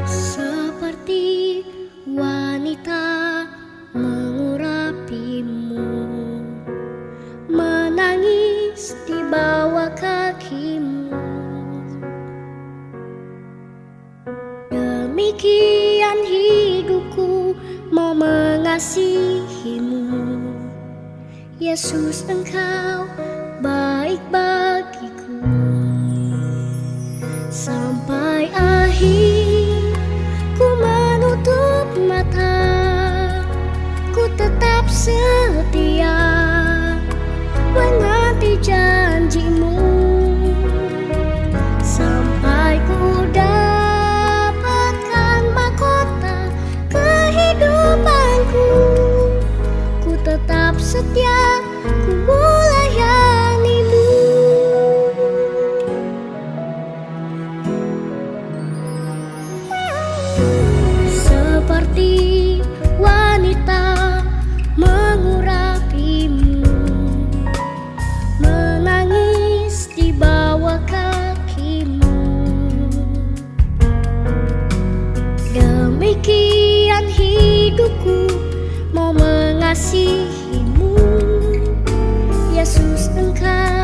Seperti wanita mengurapimu, menangis di bawah kakimu. Demikian hidupku mau mengasihimu. Yesus, Engkau baik bagiku. Sampai akhir ku menutup mata, ku tetap setia menanti janjimu. Sampai ku dapatkan mahkota kehidupanku, ku tetap setia, ku melayanimu. Seperti wanita mengurapimu, menangis di bawah kakimu. Demikian hidupku mau mengasihimu. Yesus, Engkau